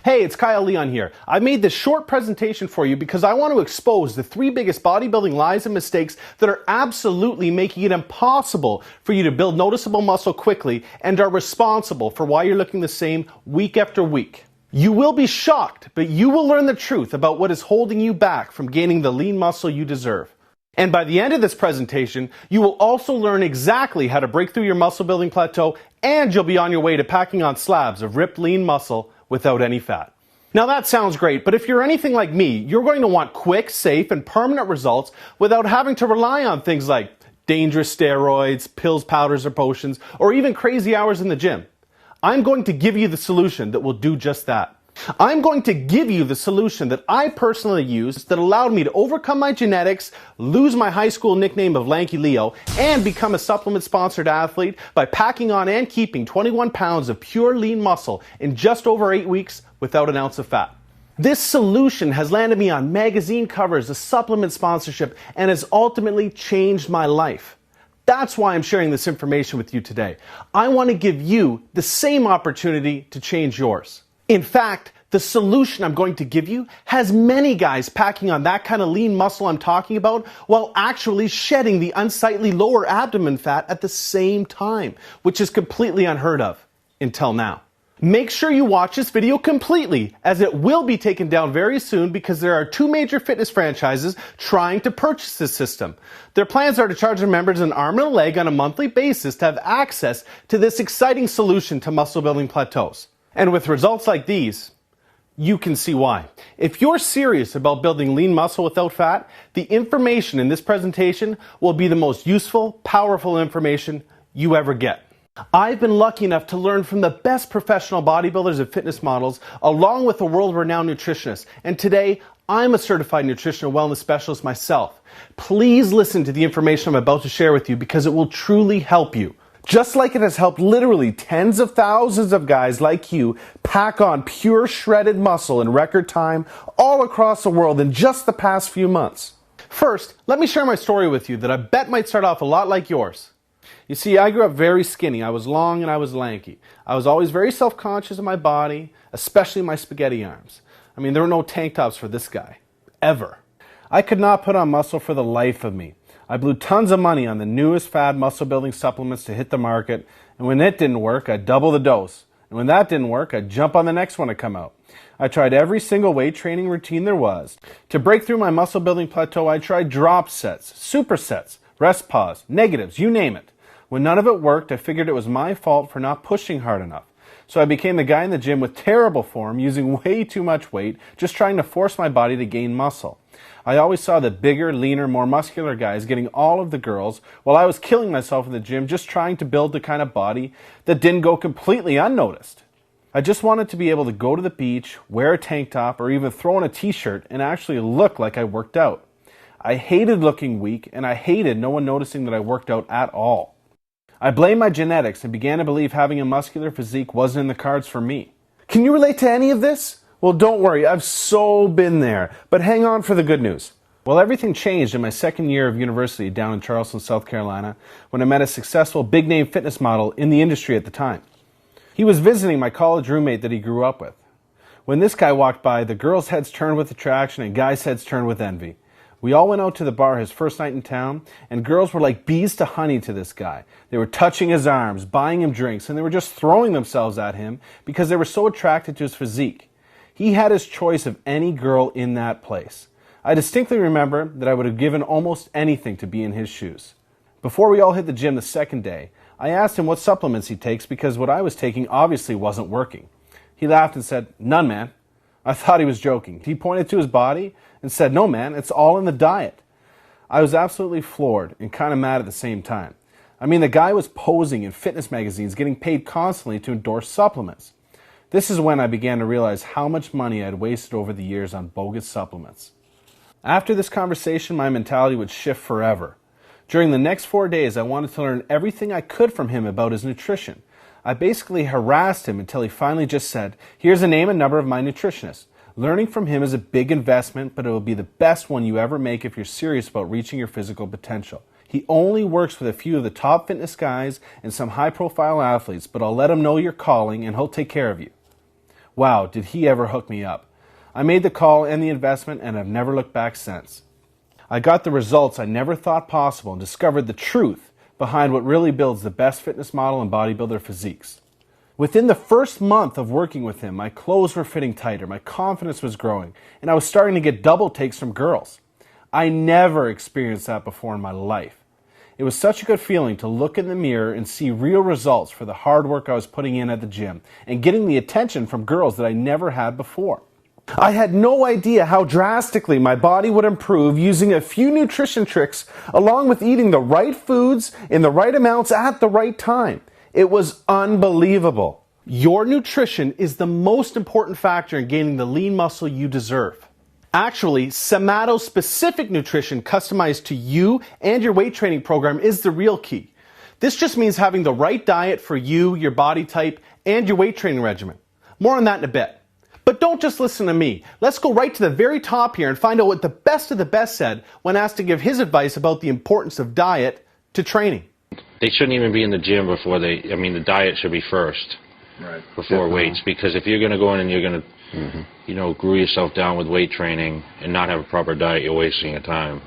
Hey, it's Kyle Leon here. I made this short presentation for you because I want to expose the 3 biggest bodybuilding lies and mistakes that are absolutely making it impossible for you to build noticeable muscle quickly and are responsible for why you're looking the same week after week. You will be shocked, but you will learn the truth about what is holding you back from gaining the lean muscle you deserve. And by the end of this presentation, you will also learn exactly how to break through your muscle building plateau, and you'll be on your way to packing on slabs of ripped lean muscle without any fat. Now that sounds great, but if you're anything like me, you're going to want quick, safe, and permanent results without having to rely on things like dangerous steroids, pills, powders, or potions, or even crazy hours in the gym. I'm going to give you the solution that will do just that. I'm going to give you the solution that I personally used that allowed me to overcome my genetics, lose my high school nickname of Lanky Leo, and become a supplement-sponsored athlete by packing on and keeping 21 pounds of pure lean muscle in just over 8 weeks without an ounce of fat. This solution has landed me on magazine covers, a supplement sponsorship, and has ultimately changed my life. That's why I'm sharing this information with you today. I want to give you the same opportunity to change yours. In fact, the solution I'm going to give you has many guys packing on that kind of lean muscle I'm talking about while actually shedding the unsightly lower abdomen fat at the same time, which is completely unheard of until now. Make sure you watch this video completely, as it will be taken down very soon because there are 2 major fitness franchises trying to purchase this system. Their plans are to charge their members an arm and a leg on a monthly basis to have access to this exciting solution to muscle building plateaus. And with results like these, you can see why. If you're serious about building lean muscle without fat, the information in this presentation will be the most useful, powerful information you ever get. I've been lucky enough to learn from the best professional bodybuilders and fitness models, along with a world-renowned nutritionist. And today, I'm a certified nutritional wellness specialist myself. Please listen to the information I'm about to share with you because it will truly help you. Just like it has helped literally tens of thousands of guys like you pack on pure shredded muscle in record time all across the world in just the past few months. First, let me share my story with you that I bet might start off a lot like yours. You see, I grew up very skinny. I was long and I was lanky. I was always very self-conscious of my body, especially my spaghetti arms. I mean, there were no tank tops for this guy. Ever. I could not put on muscle for the life of me. I blew tons of money on the newest fad muscle building supplements to hit the market, and when it didn't work, I'd double the dose. And when that didn't work, I'd jump on the next one to come out. I tried every single weight training routine there was. To break through my muscle building plateau, I tried drop sets, supersets, rest pause, negatives, you name it. When none of it worked, I figured it was my fault for not pushing hard enough. So I became the guy in the gym with terrible form, using way too much weight, just trying to force my body to gain muscle. I always saw the bigger, leaner, more muscular guys getting all of the girls, while I was killing myself in the gym just trying to build the kind of body that didn't go completely unnoticed. I just wanted to be able to go to the beach, wear a tank top, or even throw on a t-shirt and actually look like I worked out. I hated looking weak, and I hated no one noticing that I worked out at all. I blamed my genetics and began to believe having a muscular physique wasn't in the cards for me. Can you relate to any of this? Well, don't worry, I've so been there, but hang on for the good news. Well, everything changed in my second year of university down in Charleston, South Carolina, when I met a successful big-name fitness model in the industry at the time. He was visiting my college roommate that he grew up with. When this guy walked by, the girls' heads turned with attraction and guys' heads turned with envy. We all went out to the bar his first night in town, and girls were like bees to honey to this guy. They were touching his arms, buying him drinks, and they were just throwing themselves at him because they were so attracted to his physique. He had his choice of any girl in that place. I distinctly remember that I would have given almost anything to be in his shoes. Before we all hit the gym the second day, I asked him what supplements he takes because what I was taking obviously wasn't working. He laughed and said, "None, man." I thought he was joking. He pointed to his body and said, "No, man, it's all in the diet." I was absolutely floored and kind of mad at the same time. I mean, the guy was posing in fitness magazines, getting paid constantly to endorse supplements. This is when I began to realize how much money I had wasted over the years on bogus supplements. After this conversation, my mentality would shift forever. During the next 4 days, I wanted to learn everything I could from him about his nutrition. I basically harassed him until he finally just said, "Here's the name and number of my nutritionist. Learning from him is a big investment, but it will be the best one you ever make if you're serious about reaching your physical potential. He only works with a few of the top fitness guys and some high-profile athletes, but I'll let him know you're calling and he'll take care of you." Wow, did he ever hook me up. I made the call and the investment and have never looked back since. I got the results I never thought possible and discovered the truth behind what really builds the best fitness model and bodybuilder physiques. Within the first month of working with him, my clothes were fitting tighter, my confidence was growing, and I was starting to get double takes from girls. I never experienced that before in my life. It was such a good feeling to look in the mirror and see real results for the hard work I was putting in at the gym and getting the attention from girls that I never had before. I had no idea how drastically my body would improve using a few nutrition tricks along with eating the right foods in the right amounts at the right time. It was unbelievable. Your nutrition is the most important factor in gaining the lean muscle you deserve. Actually, somato-specific nutrition customized to you and your weight training program is the real key. This just means having the right diet for you, your body type, and your weight training regimen. More on that in a bit. But don't just listen to me. Let's go right to the very top here and find out what the best of the best said when asked to give his advice about the importance of diet to training. They shouldn't even be in the gym before the diet should be first. Right. Before weights, because if you're going to go in and you're going to, glue yourself down with weight training and not have a proper diet, you're wasting your time.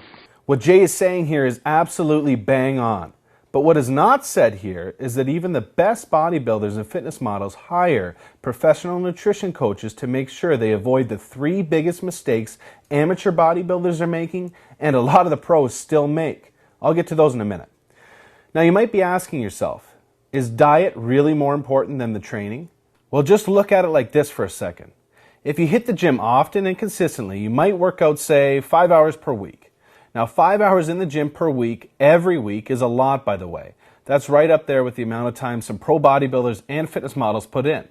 What Jay is saying here is absolutely bang on. But what is not said here is that even the best bodybuilders and fitness models hire professional nutrition coaches to make sure they avoid the 3 biggest mistakes amateur bodybuilders are making and a lot of the pros still make. I'll get to those in a minute. Now you might be asking yourself, is diet really more important than the training? Well, just look at it like this for a second. If you hit the gym often and consistently, you might work out, say, 5 hours per week. Now, 5 hours in the gym per week, every week, is a lot, by the way. That's right up there with the amount of time some pro bodybuilders and fitness models put in.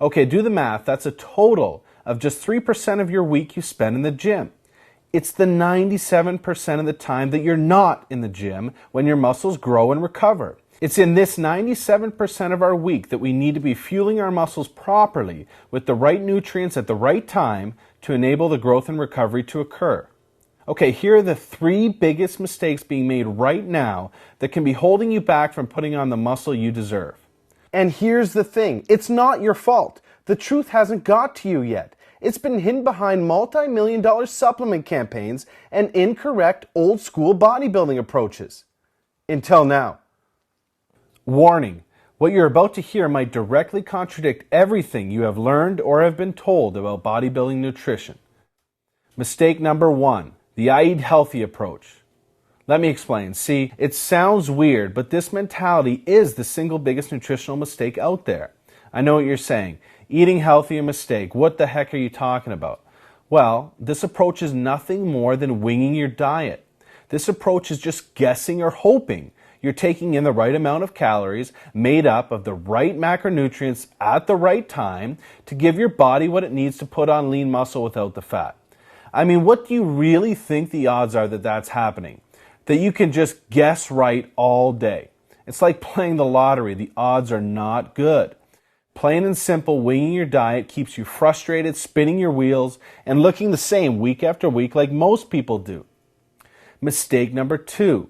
Okay, do the math. That's a total of just 3% of your week you spend in the gym. It's the 97% of the time that you're not in the gym when your muscles grow and recover. It's in this 97% of our week that we need to be fueling our muscles properly with the right nutrients at the right time to enable the growth and recovery to occur. Okay, here are the 3 biggest mistakes being made right now that can be holding you back from putting on the muscle you deserve. And here's the thing, it's not your fault. The truth hasn't got to you yet. It's been hidden behind multi-million-dollar supplement campaigns and incorrect old-school bodybuilding approaches. Until now. Warning, what you're about to hear might directly contradict everything you have learned or have been told about bodybuilding nutrition. Mistake number 1, the I eat healthy approach. Let me explain. See, it sounds weird, but this mentality is the single biggest nutritional mistake out there. I know what you're saying. Eating healthy a mistake. What the heck are you talking about? Well, this approach is nothing more than winging your diet. This approach is just guessing or hoping you're taking in the right amount of calories made up of the right macronutrients at the right time to give your body what it needs to put on lean muscle without the fat. I mean, what do you really think the odds are that that's happening? That you can just guess right all day? It's like playing the lottery. The odds are not good. Plain and simple, winging your diet keeps you frustrated, spinning your wheels, and looking the same week after week like most people do. Mistake number 2.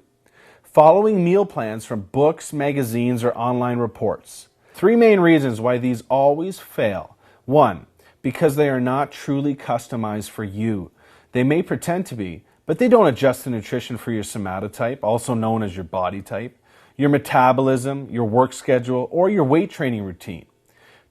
Following meal plans from books, magazines, or online reports. 3 main reasons why these always fail. 1, because they are not truly customized for you. They may pretend to be, but they don't adjust the nutrition for your somatotype, also known as your body type, your metabolism, your work schedule, or your weight training routine.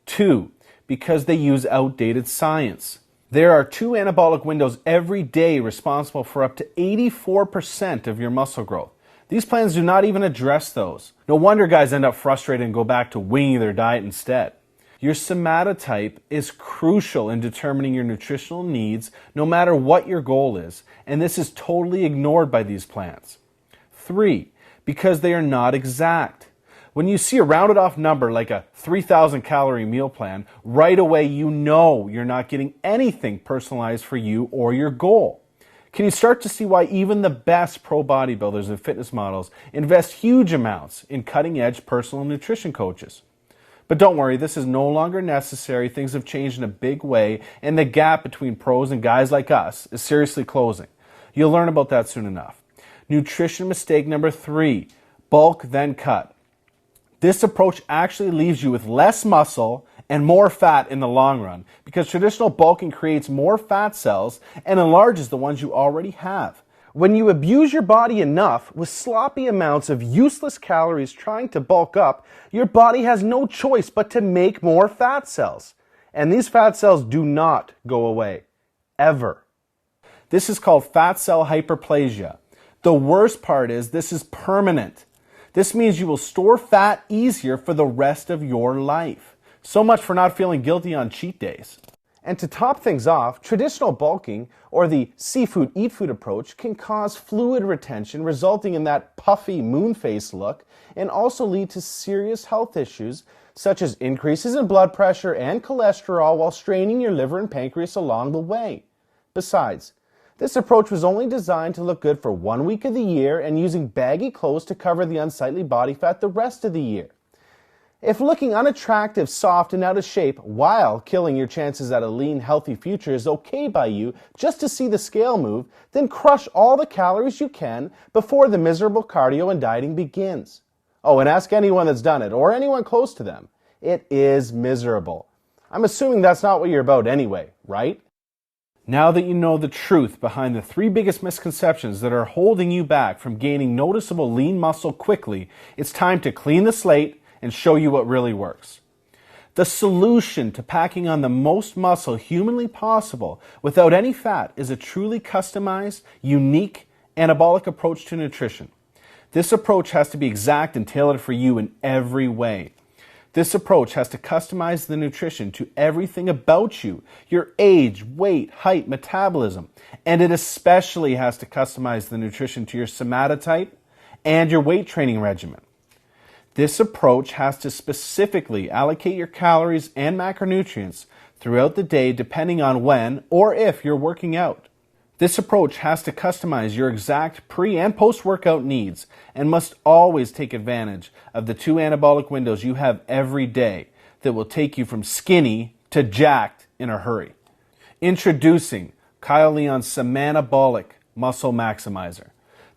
2, because they use outdated science. There are 2 anabolic windows every day responsible for up to 84% of your muscle growth. These plans do not even address those. No wonder guys end up frustrated and go back to winging their diet instead. Your somatotype is crucial in determining your nutritional needs no matter what your goal is, and this is totally ignored by these plans. 3, because they are not exact. When you see a rounded off number like a 3,000 calorie meal plan, right away you know you're not getting anything personalized for you or your goal. Can you start to see why even the best pro bodybuilders and fitness models invest huge amounts in cutting-edge personal nutrition coaches? But don't worry, this is no longer necessary. Things have changed in a big way, and the gap between pros and guys like us is seriously closing. You'll learn about that soon enough. Nutrition mistake number 3, bulk then cut. This approach actually leaves you with less muscle and more fat in the long run, because traditional bulking creates more fat cells and enlarges the ones you already have. When you abuse your body enough with sloppy amounts of useless calories trying to bulk up, your body has no choice but to make more fat cells. And these fat cells do not go away. Ever. This is called fat cell hyperplasia. The worst part is this is permanent. This means you will store fat easier for the rest of your life. So much for not feeling guilty on cheat days. And to top things off, traditional bulking, or the seafood eat food approach, can cause fluid retention, resulting in that puffy moon face look, and also lead to serious health issues such as increases in blood pressure and cholesterol while straining your liver and pancreas along the way. Besides, this approach was only designed to look good for 1 week of the year and using baggy clothes to cover the unsightly body fat the rest of the year. If looking unattractive, soft, and out of shape while killing your chances at a lean, healthy future is okay by you just to see the scale move, then crush all the calories you can before the miserable cardio and dieting begins. Oh, and ask anyone that's done it, or anyone close to them. It is miserable. I'm assuming that's not what you're about anyway, right? Now that you know the truth behind the 3 biggest misconceptions that are holding you back from gaining noticeable lean muscle quickly, it's time to clean the slate and show you what really works. The solution to packing on the most muscle humanly possible without any fat is a truly customized, unique, anabolic approach to nutrition. This approach has to be exact and tailored for you in every way. This approach has to customize the nutrition to everything about you, your age, weight, height, metabolism, and it especially has to customize the nutrition to your somatotype and your weight training regimen. This approach has to specifically allocate your calories and macronutrients throughout the day depending on when or if you're working out. This approach has to customize your exact pre- and post-workout needs and must always take advantage of the 2 anabolic windows you have every day that will take you from skinny to jacked in a hurry. Introducing Kyle Leon's Somanabolic Muscle Maximizer,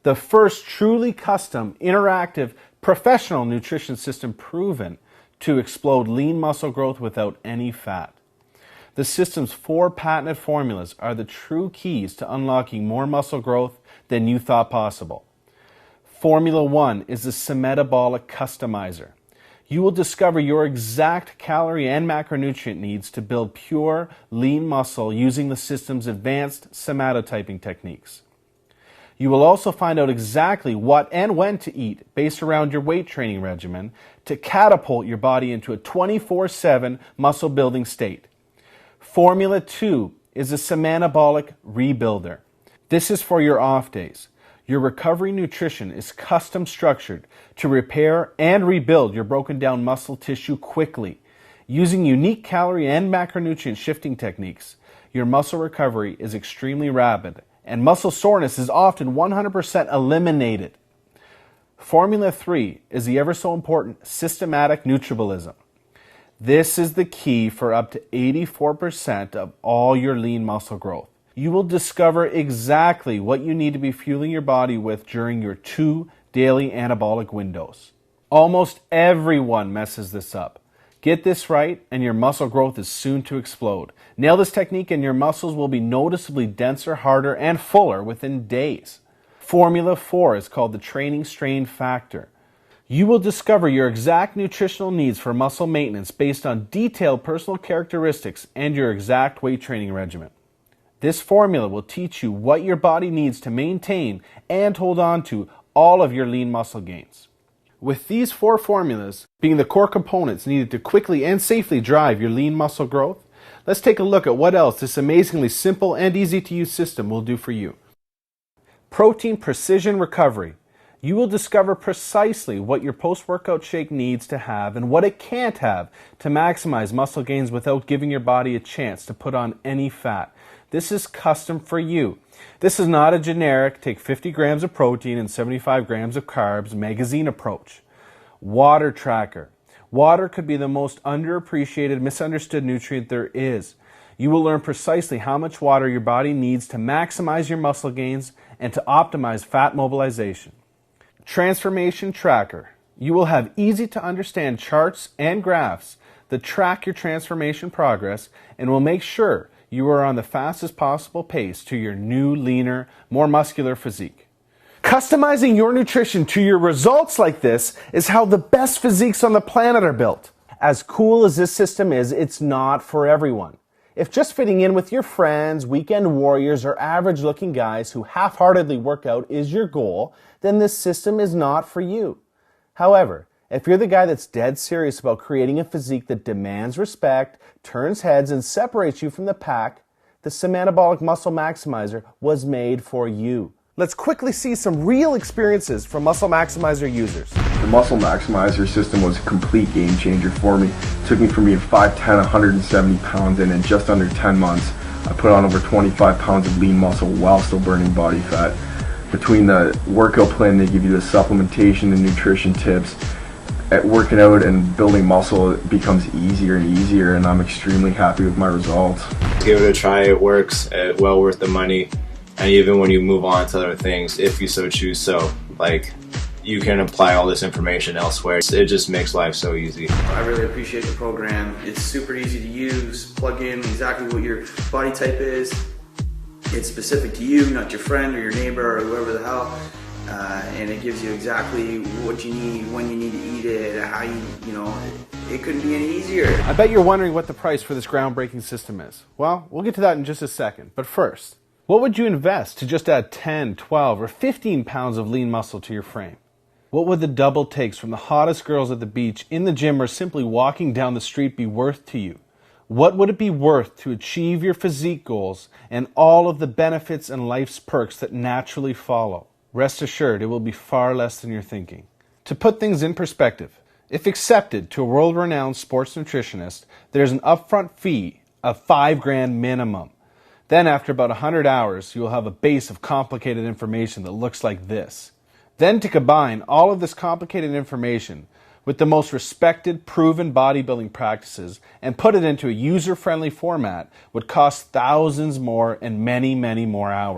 the first truly custom, interactive, professional nutrition system proven to explode lean muscle growth without any fat. The system's 4 patented formulas are the true keys to unlocking more muscle growth than you thought possible. Formula 1 is the Somanabolic Customizer. You will discover your exact calorie and macronutrient needs to build pure, lean muscle using the system's advanced somatotyping techniques. You will also find out exactly what and when to eat based around your weight training regimen to catapult your body into a 24/7 muscle building state. Formula 2 is a Somanabolic Rebuilder. This is for your off days. Your recovery nutrition is custom structured to repair and rebuild your broken down muscle tissue quickly. Using unique calorie and macronutrient shifting techniques, your muscle recovery is extremely rapid and muscle soreness is often 100% eliminated. Formula 3 is the ever so important systematic nutritionism. This is the key for up to 84% of all your lean muscle growth. You will discover exactly what you need to be fueling your body with during your 2 daily anabolic windows. Almost everyone messes this up. Get this right and your muscle growth is soon to explode. Nail this technique and your muscles will be noticeably denser, harder, and fuller within days. Formula 4 is called the Training Strain Factor. You will discover your exact nutritional needs for muscle maintenance based on detailed personal characteristics and your exact weight training regimen. This formula will teach you what your body needs to maintain and hold on to all of your lean muscle gains. With these 4 formulas being the core components needed to quickly and safely drive your lean muscle growth, let's take a look at what else this amazingly simple and easy to use system will do for you. Protein Precision Recovery. You will discover precisely what your post-workout shake needs to have and what it can't have to maximize muscle gains without giving your body a chance to put on any fat. This is custom for you. This is not a generic take 50 grams of protein and 75 grams of carbs magazine approach. Water tracker. Water could be the most underappreciated, misunderstood nutrient there is. You will learn precisely how much water your body needs to maximize your muscle gains and to optimize fat mobilization. Transformation tracker. You will have easy to understand charts and graphs that track your transformation progress and will make sure you are on the fastest possible pace to your new, leaner, more muscular physique. Customizing your nutrition to your results like this is how the best physiques on the planet are built. As cool as this system is, it's not for everyone. If just fitting in with your friends, weekend warriors, or average-looking guys who half-heartedly work out is your goal, then this system is not for you. However, if you're the guy that's dead serious about creating a physique that demands respect, turns heads, and separates you from the pack, the Somanabolic Muscle Maximizer was made for you. Let's quickly see some real experiences from Muscle Maximizer users. The Muscle Maximizer system was a complete game changer for me. It took me from being 5'10", 170 pounds, and in just under 10 months, I put on over 25 pounds of lean muscle while still burning body fat. Between the workout plan, they give you the supplementation and nutrition tips. At working out and building muscle, it becomes easier and easier, and I'm extremely happy with my results. Give it a try, it works, well worth the money. And even when you move on to other things, if you so choose so, like, you can apply all this information elsewhere. It just makes life so easy. I really appreciate the program. It's super easy to use, plug in exactly what your body type is. It's specific to you, not your friend or your neighbor or whoever the hell. And it gives you exactly what you need, when you need to eat it, how it couldn't be any easier. I bet you're wondering what the price for this groundbreaking system is. Well, we'll get to that in just a second. But first, what would you invest to just add 10, 12, or 15 pounds of lean muscle to your frame? What would the double takes from the hottest girls at the beach, in the gym, or simply walking down the street be worth to you? What would it be worth to achieve your physique goals and all of the benefits and life's perks that naturally follow? Rest assured, it will be far less than you're thinking. To put things in perspective, if accepted to a world-renowned sports nutritionist, there's an upfront fee of $5,000 minimum. Then after about 100 hours, you will have a base of complicated information that looks like this. Then to combine all of this complicated information with the most respected, proven bodybuilding practices and put it into a user-friendly format would cost thousands more and many, many more hours.